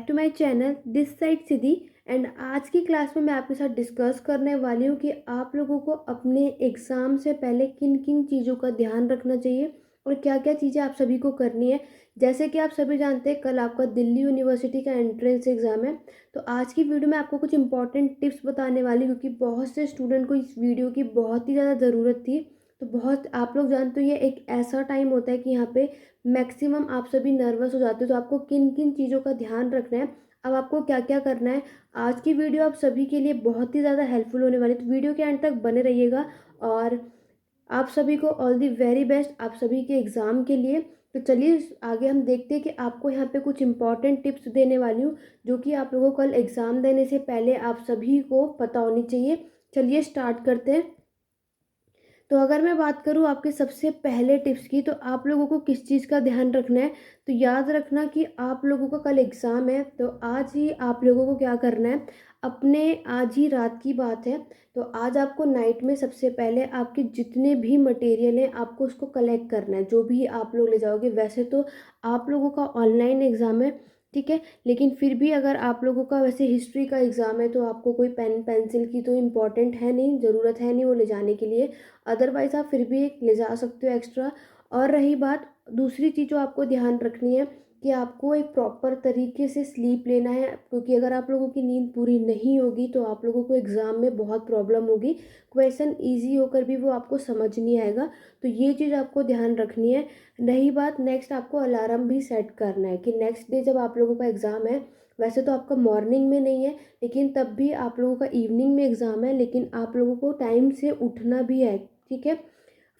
To my channel this side Siddhi. And आज की class में मैं आपके साथ डिस्कस करने वाली हूँ कि आप लोगों को अपने एग्ज़ाम से पहले किन किन चीज़ों का ध्यान रखना चाहिए और क्या क्या चीज़ें आप सभी को करनी है। जैसे कि आप सभी जानते हैं कल आपका दिल्ली यूनिवर्सिटी का एंट्रेंस एग्ज़ाम है, तो आज की वीडियो में आपको कुछ इंपॉर्टेंट टिप्स बताने वाली हूँ क्योंकि बहुत से स्टूडेंट को इस वीडियो की बहुत ही ज़्यादा ज़रूरत थी। तो बहुत आप लोग जानते हो ये एक ऐसा टाइम होता है कि यहाँ पे मैक्सिमम आप सभी नर्वस हो जाते हो, तो आपको किन किन चीज़ों का ध्यान रखना है, अब आपको क्या क्या करना है। आज की वीडियो आप सभी के लिए बहुत ही ज़्यादा हेल्पफुल होने वाली है, तो वीडियो के एंड तक बने रहिएगा। और आप सभी को ऑल दी वेरी बेस्ट आप सभी के एग्ज़ाम के लिए। तो चलिए आगे हम देखते हैं कि आपको यहाँ पे कुछ इंपॉर्टेंट टिप्स देने वाली हूँ जो कि आप लोगों को कल एग्ज़ाम देने से पहले आप सभी को पता होनी चाहिए। चलिए स्टार्ट करते हैं। तो अगर मैं बात करूँ आपके सबसे पहले टिप्स की, तो आप लोगों को किस चीज़ का ध्यान रखना है। तो याद रखना कि आप लोगों का कल एग्ज़ाम है, तो आज ही आप लोगों को क्या करना है, अपने आज ही रात की बात है, तो आज आपको नाइट में सबसे पहले आपके जितने भी मटेरियल हैं आपको उसको कलेक्ट करना है, जो भी आप लोग ले जाओगे। वैसे तो आप लोगों का ऑनलाइन एग्ज़ाम है, ठीक है, लेकिन फिर भी अगर आप लोगों का वैसे हिस्ट्री का एग्ज़ाम है तो आपको कोई पेन पेंसिल की तो इम्पॉर्टेंट है नहीं, ज़रूरत है नहीं वो ले जाने के लिए। अदरवाइज़ आप फिर भी एक ले जा सकते हो एक्स्ट्रा। और रही बात दूसरी चीज़ जो आपको ध्यान रखनी है कि आपको एक प्रॉपर तरीके से स्लीप लेना है, क्योंकि अगर आप लोगों की नींद पूरी नहीं होगी तो आप लोगों को एग्ज़ाम में बहुत प्रॉब्लम होगी। क्वेश्चन ईजी होकर भी वो आपको समझ नहीं आएगा, तो ये चीज़ आपको ध्यान रखनी है। रही बात नेक्स्ट, आपको अलार्म भी सेट करना है कि नेक्स्ट डे जब आप लोगों का एग्ज़ाम है, वैसे तो आपका मॉर्निंग में नहीं है लेकिन तब भी आप लोगों का इवनिंग में एग्ज़ाम है, लेकिन आप लोगों को टाइम से उठना भी है, ठीक है।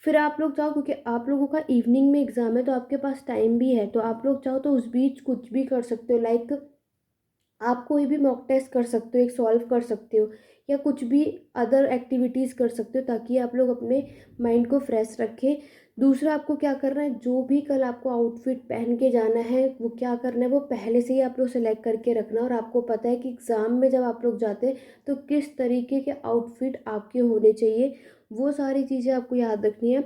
फिर आप लोग चाहो, क्योंकि आप लोगों का इवनिंग में एग्ज़ाम है तो आपके पास टाइम भी है, तो आप लोग चाहो तो उस बीच कुछ भी कर सकते हो। लाइक आप कोई भी मॉक टेस्ट कर सकते हो, एक सॉल्व कर सकते हो, या कुछ भी अदर एक्टिविटीज़ कर सकते हो ताकि आप लोग अपने माइंड को फ्रेश रखें। दूसरा आपको क्या करना है, जो भी कल आपको आउटफिट पहन के जाना है वो क्या करना है, वो पहले से ही आप लोग सेलेक्ट करके रखना। और आपको पता है कि एग्ज़ाम में जब आप लोग जाते हैं तो किस तरीके के आउटफिट आपके होने चाहिए, वो सारी चीज़ें आपको याद रखनी है।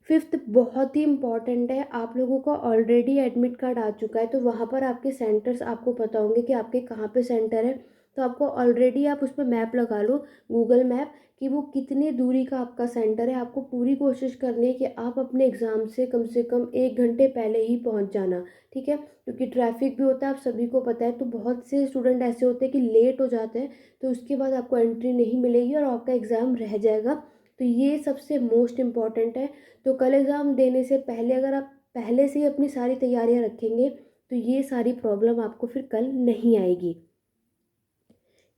फिफ्थ बहुत ही इम्पॉर्टेंट है, आप लोगों का ऑलरेडी एडमिट कार्ड आ चुका है तो वहाँ पर आपके सेंटर्स आपको पता होंगे कि आपके कहाँ पे सेंटर है। तो आपको ऑलरेडी आप उस पर मैप लगा लो, गूगल मैप, कि वो कितनी दूरी का आपका सेंटर है। आपको पूरी कोशिश करनी है कि आप अपने एग्ज़ाम से कम 1 घंटे पहले ही पहुँच जाना, ठीक है, क्योंकि ट्रैफिक भी होता है, आप सभी को पता है। तो बहुत से स्टूडेंट ऐसे होते हैं कि लेट हो जाते हैं, तो उसके बाद आपको एंट्री नहीं मिलेगी और आपका एग्ज़ाम रह जाएगा। तो ये सबसे मोस्ट इम्पॉर्टेंट है। तो कल एग्ज़ाम देने से पहले अगर आप पहले से ही अपनी सारी तैयारियां रखेंगे तो ये सारी प्रॉब्लम आपको फिर कल नहीं आएगी।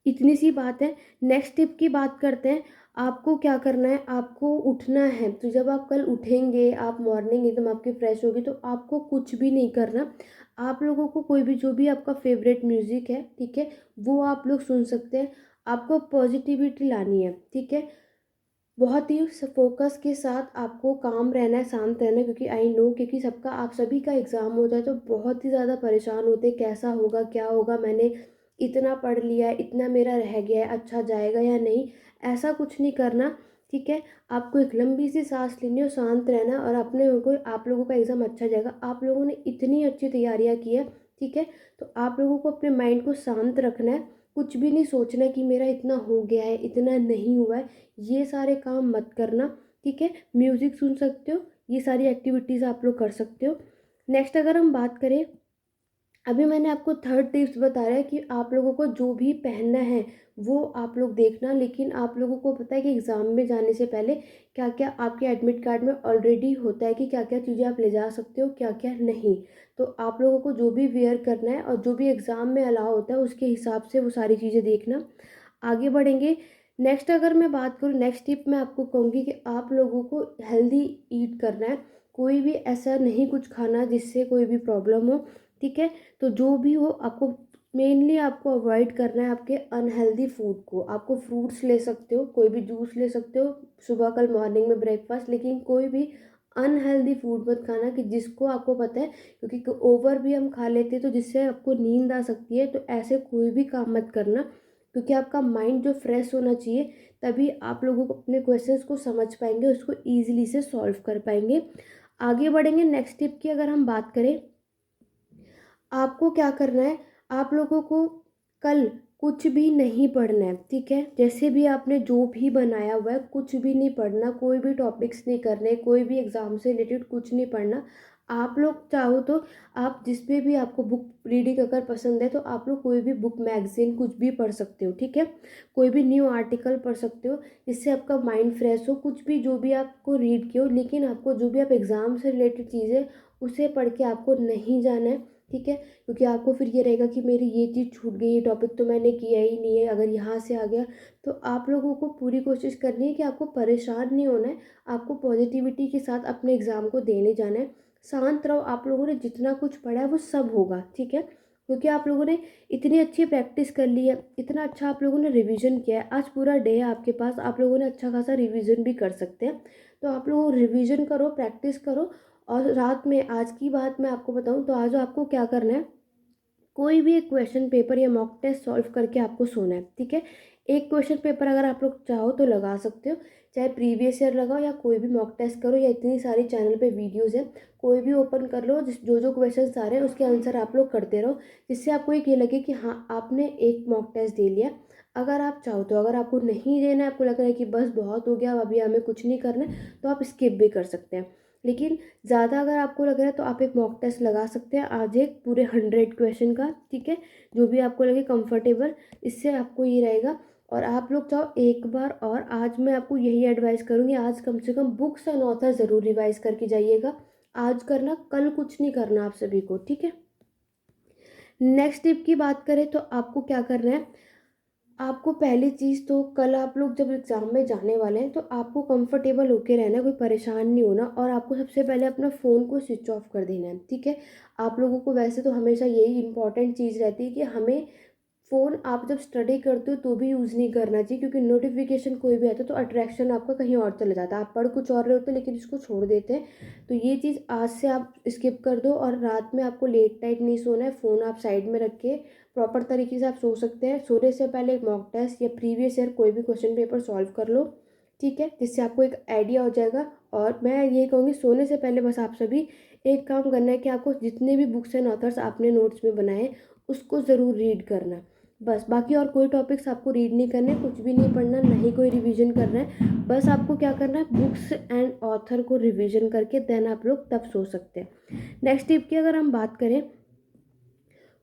इतनी सी बात है। नेक्स्ट टिप की बात करते हैं। आपको क्या करना है, आपको उठना है, तो जब आप कल उठेंगे, आप मॉर्निंग एकदम आपकी फ्रेश होगी, तो आपको कुछ भी नहीं करना। आप लोगों को कोई भी जो भी आपका फेवरेट म्यूज़िक है, ठीक है, वो आप लोग सुन सकते हैं। आपको पॉजिटिविटी लानी है, ठीक है, बहुत ही फोकस के साथ आपको काम रहना है, शांत रहना है, क्योंकि आई नो, क्योंकि सबका आप सभी का एग्ज़ाम होता है तो बहुत ही ज़्यादा परेशान होते हैं, कैसा होगा क्या होगा, मैंने इतना पढ़ लिया है, इतना मेरा रह गया है, अच्छा जाएगा या नहीं। ऐसा कुछ नहीं करना, ठीक है। आपको एक लंबी सी सांस लेनी और शांत रहना, और अपने को आप लोगों का एग्ज़ाम अच्छा जाएगा। आप लोगों ने इतनी अच्छी तैयारियाँ की है, ठीक है, तो आप लोगों को अपने माइंड को शांत रखना है। कुछ भी नहीं सोचना कि मेरा इतना हो गया है, इतना नहीं हुआ है, ये सारे काम मत करना, ठीक है। म्यूज़िक सुन सकते हो, ये सारी एक्टिविटीज़ आप लोग कर सकते हो। नेक्स्ट अगर हम बात करें, अभी मैंने आपको थर्ड टिप्स बताया है कि आप लोगों को जो भी पहनना है वो आप लोग देखना, लेकिन आप लोगों को पता है कि एग्ज़ाम में जाने से पहले क्या क्या आपके एडमिट कार्ड में ऑलरेडी होता है कि क्या क्या चीज़ें आप ले जा सकते हो, क्या क्या नहीं। तो आप लोगों को जो भी वेयर करना है और जो भी एग्ज़ाम में अलाउ होता है उसके हिसाब से वो सारी चीज़ें देखना। आगे बढ़ेंगे। नेक्स्ट अगर मैं बात करूँ, नेक्स्ट टिप मैं आपको कहूँगी कि आप लोगों को हेल्दी ईट करना है। कोई भी ऐसा नहीं कुछ खाना जिससे कोई भी प्रॉब्लम हो, ठीक है। तो जो भी हो आपको मेनली आपको अवॉइड करना है आपके अनहेल्दी फूड को। आपको फ्रूट्स ले सकते हो, कोई भी जूस ले सकते हो सुबह कल मॉर्निंग में ब्रेकफास्ट, लेकिन कोई भी अनहेल्दी फूड मत खाना कि जिसको आपको पता है, क्योंकि ओवर भी हम खा लेते हैं तो जिससे आपको नींद आ सकती है। तो ऐसे कोई भी काम मत करना, क्योंकि आपका माइंड जो फ्रेश होना चाहिए, तभी आप लोगों को अपने क्वेश्चंस को समझ पाएंगे, उसको ईजिली से सॉल्व कर पाएंगे। आगे बढ़ेंगे। नेक्स्ट टिप की अगर हम बात करें, आपको क्या करना है, आप लोगों को कल कुछ भी नहीं पढ़ना है, ठीक है। जैसे भी आपने जो भी बनाया हुआ है कुछ भी नहीं पढ़ना, कोई भी टॉपिक्स नहीं करने, कोई भी एग्ज़ाम से रिलेटेड कुछ नहीं पढ़ना। आप लोग चाहो तो आप जिस पे भी आपको बुक रीडिंग अगर पसंद है तो आप लोग कोई भी बुक, मैगज़ीन कुछ भी पढ़ सकते हो, ठीक है। कोई भी न्यू आर्टिकल पढ़ सकते हो जिससे आपका माइंड फ्रेश हो, कुछ भी जो भी आपको रीड किया हो, लेकिन आपको जो भी आप एग्ज़ाम से रिलेटेड चीज़ें उसे पढ़ के आपको नहीं जाना है, ठीक है। क्योंकि आपको फिर ये रहेगा कि मेरी ये चीज़ छूट गई, ये टॉपिक तो मैंने किया ही नहीं है, अगर यहाँ से आ गया। तो आप लोगों को पूरी कोशिश करनी है कि आपको परेशान नहीं होना है, आपको पॉजिटिविटी के साथ अपने एग्ज़ाम को देने जाना है। शांत रहो, आप लोगों ने जितना कुछ पढ़ा है वो सब होगा, ठीक है। क्योंकि आप लोगों ने इतनी अच्छी प्रैक्टिस कर ली है, इतना अच्छा आप लोगों ने रिवीजन किया है, आज पूरा डे है आपके पास, आप लोगों ने अच्छा खासा रिवीजन भी कर सकते हैं। तो आप लोग रिवीजन करो, प्रैक्टिस करो। और रात में, आज की बात मैं आपको बताऊं तो आज आपको क्या करना है, कोई भी एक क्वेश्चन पेपर या मॉक टेस्ट सॉल्व करके आपको सोना है, ठीक है। एक क्वेश्चन पेपर अगर आप लोग चाहो तो लगा सकते हो, चाहे प्रीवियस ईयर लगाओ या कोई भी मॉक टेस्ट करो, या इतनी सारी चैनल पे वीडियोस हैं, कोई भी ओपन कर लो, जिस जो जो क्वेश्चन आ रहे हैं उसके आंसर आप लोग करते रहो, जिससे आपको एक ये लगे कि हाँ आपने एक मॉक टेस्ट दे लिया। अगर आप चाहो तो, अगर आपको नहीं देना है, आपको लग रहा है कि बस बहुत हो गया, अब अभी हमें कुछ नहीं करना है, तो आप स्किप भी कर सकते हैं। लेकिन ज़्यादा अगर आपको लग रहा है तो आप एक मॉक टेस्ट लगा सकते हैं आज, एक पूरे 100 क्वेश्चन का, ठीक है। जो भी आपको लगे कंफर्टेबल, इससे आपको ये रहेगा। और आप लोग चाहो एक बार, और आज मैं आपको यही एडवाइस करूँगी, आज कम से कम बुक्स एंड ऑथर ज़रूर रिवाइज करके जाइएगा। आज करना, कल कुछ नहीं करना आप सभी को, ठीक है। नेक्स्ट टिप की बात करें तो आपको क्या करना है, आपको पहली चीज़ तो कल आप लोग जब एग्ज़ाम में जाने वाले हैं तो आपको कंफर्टेबल होके रहना है, कोई परेशान नहीं होना, और आपको सबसे पहले अपना फ़ोन को स्विच ऑफ कर देना है, ठीक है। आप लोगों को वैसे तो हमेशा यही इंपॉर्टेंट चीज़ रहती है कि हमें फ़ोन, आप जब स्टडी करते हो तो भी यूज़ नहीं करना चाहिए, क्योंकि नोटिफिकेशन कोई भी आता है तो अट्रैक्शन आपका कहीं और चला जाता है, आप पढ़ कुछ और रहे होते हैं लेकिन इसको छोड़ देते हैं। तो ये चीज़ आज से आप स्किप कर दो, और रात में आपको लेट नाइट नहीं सोना है, फ़ोन आप साइड में रख के प्रॉपर तरीके से आप सो सकते हैं। सोने से पहले एक मॉक टेस्ट या प्रीवियस ईयर कोई भी क्वेश्चन पेपर सॉल्व कर लो, ठीक है, जिससे आपको एक आइडिया हो जाएगा। और मैं यही कहूँगी, सोने से पहले बस आप सभी एक काम करना है कि आपको जितने भी बुक्स एंड ऑथर्स आपने नोट्स में बनाए उसको ज़रूर रीड करना, बस। बाकी और कोई टॉपिक्स आपको रीड नहीं करने, कुछ भी नहीं पढ़ना, ना ही कोई रिवीजन करना है। बस आपको क्या करना है, बुक्स एंड ऑथर को रिवीजन करके देन आप लोग तब सो सकते हैं। नेक्स्ट टिप की अगर हम बात करें,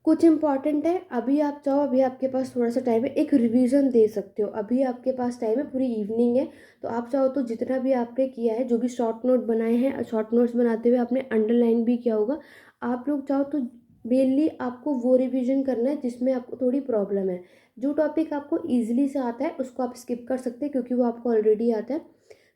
कुछ इंपॉर्टेंट है, अभी आप चाहो, अभी आपके पास थोड़ा सा टाइम है, एक रिवीजन दे सकते हो, अभी आपके पास टाइम है, पूरी इवनिंग है। तो आप चाहो तो जितना भी आपने किया है, जो भी शॉर्ट नोट बनाए हैं, शॉर्ट नोट्स बनाते हुए आपने अंडरलाइन भी किया होगा, आप लोग चाहो तो मेनली आपको वो रिवीजन करना है जिसमें आपको थोड़ी प्रॉब्लम है। जो टॉपिक आपको ईजिली से आता है उसको आप स्किप कर सकते हैं, क्योंकि वो आपको ऑलरेडी आता है।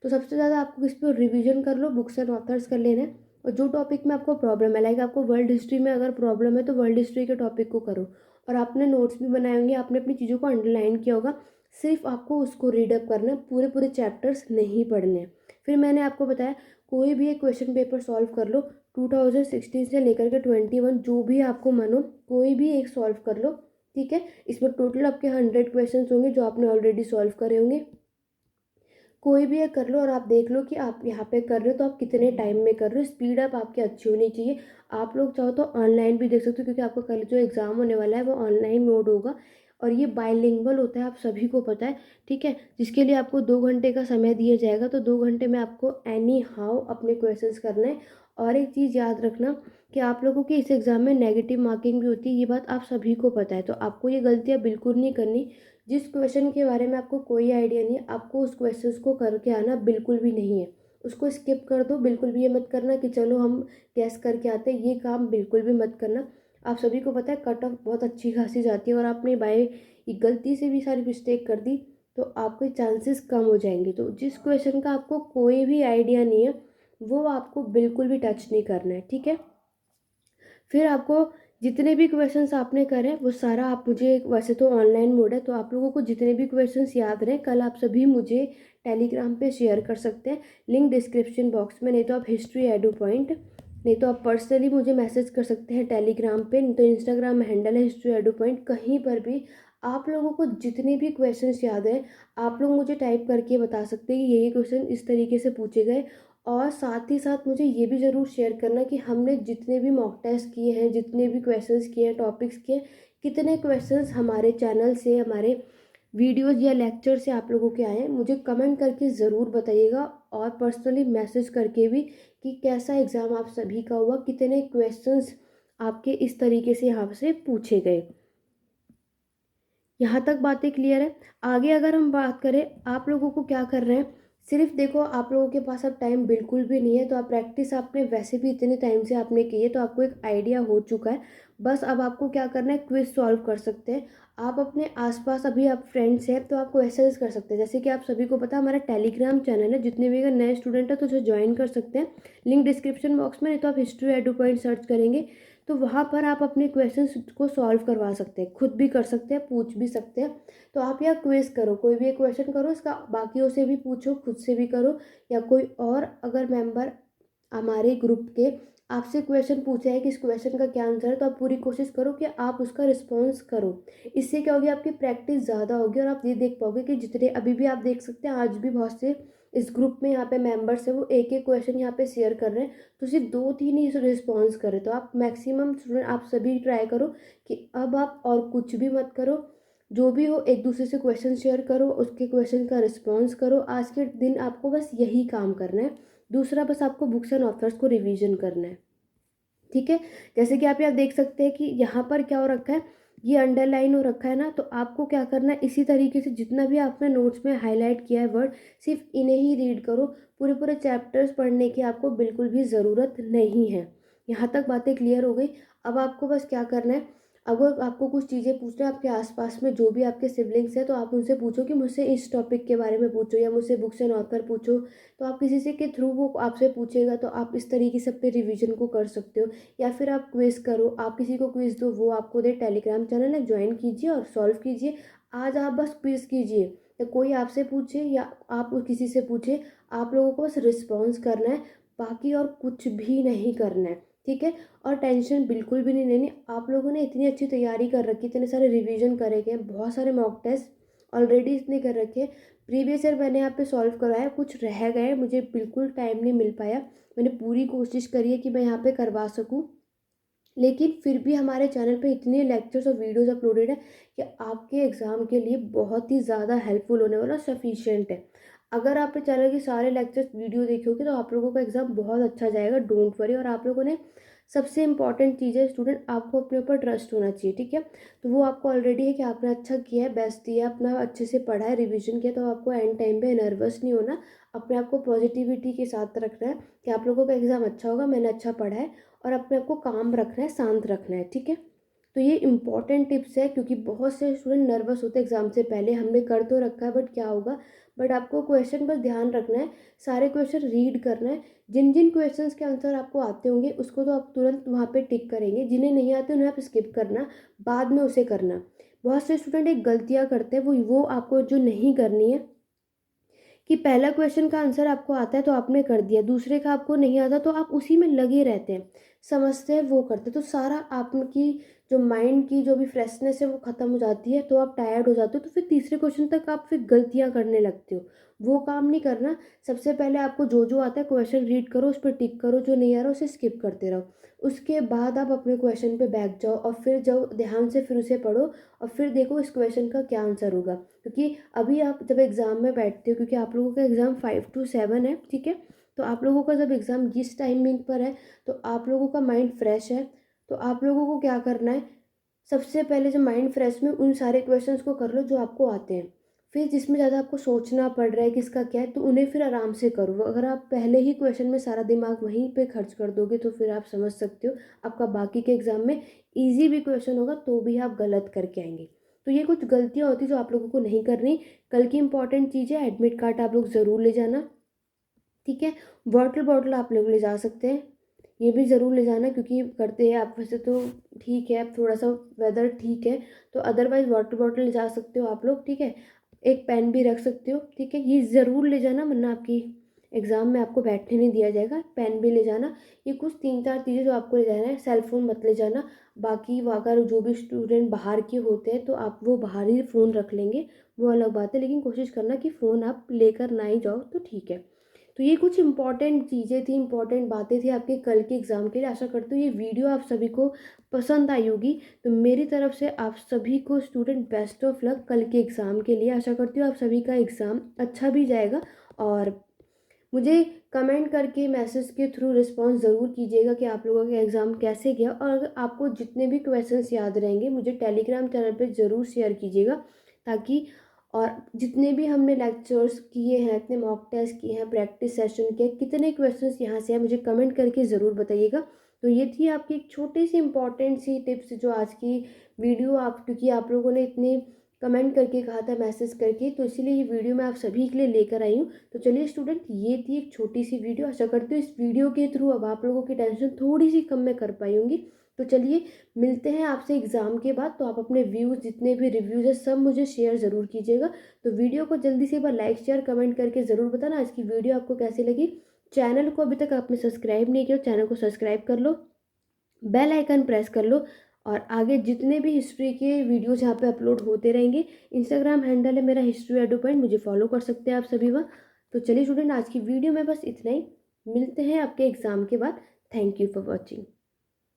तो सबसे ज़्यादा आपको इस पर रिवीजन कर लो, बुक्स एंड ऑथर्स कर लेना है। और जो टॉपिक में आपको प्रॉब्लम है, लाइक आपको वर्ल्ड हिस्ट्री में अगर प्रॉब्लम है तो वर्ल्ड हिस्ट्री के टॉपिक को करो। और आपने नोट्स भी बनाए होंगे, आपने अपनी चीज़ों को अंडरलाइन किया होगा, सिर्फ आपको उसको रीडअप करना है, पूरे पूरे चैप्टर्स नहीं पढ़ने हैं। फिर मैंने आपको बताया, कोई भी एक क्वेश्चन पेपर सॉल्व कर लो, 2016 से लेकर के 21, जो भी आपको मन हो कोई भी एक सॉल्व कर लो, ठीक है। इसमें टोटल आपके 100 क्वेश्चन होंगे जो आपने ऑलरेडी सॉल्व करे होंगे, कोई भी एक कर लो, और आप देख लो कि आप यहाँ पे कर रहे हो तो आप कितने टाइम में कर रहे हो, स्पीड अप आपकी अच्छी होनी चाहिए। आप लोग चाहो तो ऑनलाइन भी देख सकते हो, क्योंकि आपका कल जो एग्ज़ाम होने वाला है वो ऑनलाइन मोड होगा, और ये बाइलिंगुअल होता है, आप सभी को पता है, ठीक है। जिसके लिए आपको 2 घंटे का समय दिया जाएगा, तो 2 घंटे में आपको एनी हाउ अपने क्वेश्चंस करना है। और एक चीज़ याद रखना कि आप लोगों की इस एग्ज़ाम में नेगेटिव मार्किंग भी होती है, ये बात आप सभी को पता है, तो आपको ये गलतियाँ बिल्कुल नहीं करनी। जिस क्वेश्चन के बारे में आपको कोई आइडिया नहीं है, आपको उस क्वेश्चंस को करके आना बिल्कुल भी नहीं है, उसको स्किप कर दो। बिल्कुल भी ये मत करना कि चलो हम गैस करके आते हैं, ये काम बिल्कुल भी मत करना। आप सभी को पता है कट ऑफ बहुत अच्छी खासी जाती है, और आपने बाय गलती से भी सारी मिस्टेक कर दी तो आपके चांसेस कम हो जाएंगे। तो जिस क्वेश्चन का आपको कोई भी आइडिया नहीं है वो आपको बिल्कुल भी टच नहीं करना है, ठीक है। फिर आपको जितने भी क्वेश्चंस आपने करे वो सारा आप मुझे, वैसे तो ऑनलाइन मोड है तो आप लोगों को जितने भी क्वेश्चंस याद रहे कल आप सभी मुझे टेलीग्राम पे शेयर कर सकते हैं, लिंक डिस्क्रिप्शन बॉक्स में, नहीं तो आप हिस्ट्री एडू पॉइंट, नहीं तो आप पर्सनली मुझे मैसेज कर सकते हैं टेलीग्राम पे, नहीं तो इंस्टाग्राम में हैंडल है हिस्ट्री एडू पॉइंट, कहीं पर भी आप लोगों को जितने भी क्वेश्चंस याद है आप लोग मुझे टाइप करके बता सकते हैं कि ये क्वेश्चन इस तरीके से पूछे गए, और साथ ही साथ मुझे ये भी ज़रूर शेयर करना कि हमने जितने भी मॉक टेस्ट किए हैं, जितने भी क्वेश्चंस किए हैं, टॉपिक्स किए हैं, कितने क्वेश्चंस हमारे चैनल से, हमारे वीडियोज़ या लेक्चर से आप लोगों के आए हैं, मुझे कमेंट करके ज़रूर बताइएगा। और पर्सनली मैसेज करके भी कि कैसा एग्ज़ाम आप सभी का हुआ, कितने क्वेश्चंस आपके इस तरीके से यहाँ से पूछे गए। यहाँ तक बातें क्लियर है। आगे अगर हम बात करें आप लोगों को क्या कर रहे हैं, सिर्फ देखो आप लोगों के पास अब टाइम बिल्कुल भी नहीं है, तो आप प्रैक्टिस आपने वैसे भी इतने टाइम से आपने की है, तो आपको एक आइडिया हो चुका है। बस अब आपको क्या करना है, क्विज सॉल्व कर सकते हैं। आप अपने आसपास अभी आप फ्रेंड्स हैं तो आपको एसएमएस कर सकते हैं। जैसे कि आप सभी को पता है हमारा टेलीग्राम चैनल है, जितने भी अगर नए स्टूडेंट है तो उसे ज्वाइन कर सकते हैं। लिंक डिस्क्रिप्शन बॉक्स में, नहीं तो आप हिस्ट्री एडू पॉइंट सर्च करेंगे तो वहाँ पर आप अपने क्वेश्चंस को सॉल्व करवा सकते हैं, खुद भी कर सकते हैं, पूछ भी सकते हैं। तो आप यहाँ क्विज करो, कोई भी एक क्वेश्चन करो, इसका बाकियों से भी पूछो, खुद से भी करो, या कोई और अगर मेंबर हमारे ग्रुप के आपसे क्वेश्चन पूछे है कि इस क्वेश्चन का क्या आंसर है, तो आप पूरी कोशिश करो कि आप उसका रिस्पॉन्स करो। इससे क्या होगी, आपकी प्रैक्टिस ज़्यादा होगी और आप ये देख पाओगे कि जितने अभी भी आप देख सकते हैं आज भी बहुत से इस ग्रुप में यहाँ पे मेंबर्स है, वो एक एक क्वेश्चन यहाँ पे शेयर कर रहे हैं, तो सिर्फ 2-3 ही रिस्पॉन्स करें। तो आप मैक्सिमम स्टूडेंट आप सभी ट्राई करो कि अब आप और कुछ भी मत करो, जो भी हो एक दूसरे से क्वेश्चन शेयर करो, उसके क्वेश्चन का रिस्पॉन्स करो। आज के दिन आपको बस यही काम करना है। दूसरा बस आपको बुक्स एंड ऑथर्स को रिवीजन करना है, ठीक है। जैसे कि आप यहाँ देख सकते हैं कि यहाँ पर क्या हो रखा है, ये अंडरलाइन हो रखा है ना, तो आपको क्या करना है, इसी तरीके से जितना भी आपने नोट्स में हाईलाइट किया है वर्ड, सिर्फ इन्हें ही रीड करो। पूरे पूरे चैप्टर्स पढ़ने की आपको बिल्कुल भी ज़रूरत नहीं है। यहाँ तक बातें क्लियर हो गई। अब आपको बस क्या करना है, अगर आपको कुछ चीज़ें पूछना है आपके आसपास में जो भी आपके सिबलिंग्स हैं, तो आप उनसे पूछो कि मुझसे इस टॉपिक के बारे में पूछो, या मुझसे बुक्स एंड ऑथर पूछो। तो आप किसी से के थ्रू वो आपसे पूछेगा, तो आप इस तरीके से अपने रिवीजन को कर सकते हो। या फिर आप क्विज करो, आप किसी को क्विज दो, वो आपको दे, टेलीग्राम चैनल है, ज्वाइन कीजिए और सॉल्व कीजिए। आज आप बस क्विज कीजिए, या कोई आपसे पूछे या आप किसी से पूछे, आप लोगों को बस रिस्पॉन्स करना है, बाकी और कुछ भी नहीं करना है, ठीक है। और टेंशन बिल्कुल भी नहीं लेनी। आप लोगों ने इतनी अच्छी तैयारी कर रखी, इतने सारे रिवीजन करे गए, बहुत सारे मॉक टेस्ट ऑलरेडी इतने कर रखे। प्रीवियस ईयर मैंने यहाँ पे सॉल्व करवाया, कुछ रह गए, मुझे बिल्कुल टाइम नहीं मिल पाया। मैंने पूरी कोशिश करी है कि मैं यहाँ पे करवा सकूँ, लेकिन फिर भी हमारे चैनल पे इतने लेक्चर्स और वीडियोस अपलोडेड है कि आपके एग्ज़ाम के लिए बहुत ही ज़्यादा हेल्पफुल होने वाला, सफिशिएंट है। अगर आप चैनल के सारे लेक्चर्स वीडियो देखोगे तो आप लोगों का एग्ज़ाम बहुत अच्छा जाएगा, डोंट वरी। और आप लोगों ने सबसे इंपॉर्टेंट चीज़ है स्टूडेंट, आपको अपने ऊपर ट्रस्ट होना चाहिए, ठीक है। तो वो आपको ऑलरेडी है कि आपने अच्छा किया है, बेस्ट दिया, अपना अच्छे से पढ़ा है, रिविजन किया, तो आपको एंड टाइम पे नर्वस नहीं होना। अपने आप को पॉजिटिविटी के साथ रखना है कि आप लोगों का एग्ज़ाम अच्छा होगा, मैंने अच्छा पढ़ा है, और अपने आप को काम रखना है, शांत रखना है, ठीक है। तो ये इंपॉर्टेंट टिप्स है, क्योंकि बहुत से स्टूडेंट नर्वस होते हैं एग्जाम से पहले। हमने कर तो रखा है बट क्या होगा, बट आपको क्वेश्चन बस ध्यान रखना है, सारे क्वेश्चन रीड करना है। जिन जिन क्वेश्चंस के आंसर आपको आते होंगे उसको तो आप तुरंत वहाँ पे टिक करेंगे, जिन्हें नहीं आते उन्हें आप स्किप करना, बाद में उसे करना। बहुत से स्टूडेंट एक गलतियाँ करते हैं, वो आपको जो नहीं करनी है कि पहला क्वेश्चन का आंसर आपको आता है तो आपने कर दिया, दूसरे का आपको नहीं आता तो आप उसी में लगे रहते हैं, समझते हैं, वो करते हैं, तो सारा आपकी जो माइंड की जो भी फ्रेशनेस है वो ख़त्म हो जाती है, तो आप टायर्ड हो जाते हो, तो फिर तीसरे क्वेश्चन तक आप फिर गलतियाँ करने लगते हो। वो काम नहीं करना। सबसे पहले आपको जो जो आता है क्वेश्चन रीड करो, उस पर टिक करो, जो नहीं आ रहा उसे स्किप करते रहो। उसके बाद आप अपने क्वेश्चन पे बैठ जाओ और फिर जाओ ध्यान से, फिर उसे पढ़ो और फिर देखो इस क्वेश्चन का क्या आंसर होगा। क्योंकि अभी आप जब एग्ज़ाम में बैठते हो, क्योंकि आप लोगों का एग्ज़ाम 5 to 7 है, ठीक है। तो आप लोगों का जब एग्ज़ाम जिस टाइमिंग पर है, तो आप लोगों का माइंड फ्रेश है, तो आप लोगों को क्या करना है, सबसे पहले जब माइंड फ्रेश में उन सारे क्वेश्चंस को कर लो जो आपको आते हैं। फिर जिसमें ज़्यादा आपको सोचना पड़ रहा है किसका क्या है, तो उन्हें फिर आराम से करो। अगर आप पहले ही क्वेश्चन में सारा दिमाग वहीं पे खर्च कर दोगे तो फिर आप समझ सकते हो आपका बाकी के एग्ज़ाम में ईजी भी क्वेश्चन होगा तो भी आप गलत करके आएंगे। तो ये कुछ गलतियाँ होती जो आप लोगों को नहीं करनी। कल की इंपॉर्टेंट चीज़ है, एडमिट कार्ड आप लोग ज़रूर ले जाना, ठीक है। वाटर बॉटल आप लोग ले जा सकते हैं, ये भी ज़रूर ले जाना, क्योंकि करते हैं आप वैसे तो ठीक है, अब थोड़ा सा वेदर ठीक है, तो अदरवाइज़ वाटर बॉटल ले जा सकते हो आप लोग, ठीक है। एक पेन भी रख सकते हो, ठीक है, ये ज़रूर ले जाना, वरना आपकी एग्ज़ाम में आपको बैठने नहीं दिया जाएगा। पेन भी ले जाना। ये कुछ 3-4 चीज़ें जो आपको ले जाना है। सेल फोन मत ले जाना। बाकी वो अगर जो भी स्टूडेंट बाहर के होते हैं तो आप वो बाहर ही फ़ोन रख लेंगे, वो अलग बात है, लेकिन कोशिश करना कि फ़ोन आप लेकर ना ही जाओ, तो ठीक है। तो तो ये कुछ इंपॉर्टेंट चीज़ें थी, इंपॉर्टेंट बातें थी आपके कल के एग्ज़ाम के लिए। आशा करती हूँ ये वीडियो आप सभी को पसंद आई होगी। तो मेरी तरफ से आप सभी को स्टूडेंट बेस्ट ऑफ लक कल के एग्ज़ाम के लिए। आशा करती हूँ आप सभी का एग्ज़ाम अच्छा भी जाएगा, और मुझे कमेंट करके मैसेज के थ्रू रिस्पॉन्स ज़रूर कीजिएगा कि आप लोगों का एग्ज़ाम कैसे गया। और अगर आपको जितने भी क्वेश्चंस याद रहेंगे मुझे टेलीग्राम चैनल पे ज़रूर शेयर कीजिएगा, ताकि और जितने भी हमने लेक्चर्स किए हैं, इतने मॉक टेस्ट किए हैं, प्रैक्टिस सेशन किए, कितने क्वेश्चंस यहाँ से हैं मुझे कमेंट करके ज़रूर बताइएगा। तो ये थी आपकी एक छोटी सी इंपॉर्टेंट सी टिप्स जो आज की वीडियो, आप क्योंकि आप लोगों ने इतने कमेंट करके कहा था, मैसेज करके, तो इसीलिए ये वीडियो मैं आप सभी के लिए लेकर आई हूँ। तो चलिए स्टूडेंट, ये थी एक छोटी सी वीडियो। आशा करती हूँ इस वीडियो के थ्रू अब आप लोगों की टेंशन थोड़ी सी कम मैं कर पाई होंगी। तो चलिए मिलते हैं आपसे एग्ज़ाम के बाद। तो आप अपने व्यूज़, जितने भी रिव्यूज़ है, सब मुझे शेयर ज़रूर कीजिएगा। तो वीडियो को जल्दी से एक बार लाइक शेयर कमेंट करके ज़रूर बताना आज की वीडियो आपको कैसी लगी। चैनल को अभी तक आपने सब्सक्राइब नहीं किया, चैनल को सब्सक्राइब कर लो, बेल आइकन प्रेस कर लो, और आगे जितने भी हिस्ट्री के वीडियोज़ यहाँ पे अपलोड होते रहेंगे। इंस्टाग्राम हैंडल है मेरा हिस्ट्री एडू पॉइंट, मुझे फॉलो कर सकते हैं आप सभी वहाँ। तो चलिए स्टूडेंट, आज की वीडियो में बस इतना ही। मिलते हैं आपके एग्ज़ाम के बाद। Thank you for watching.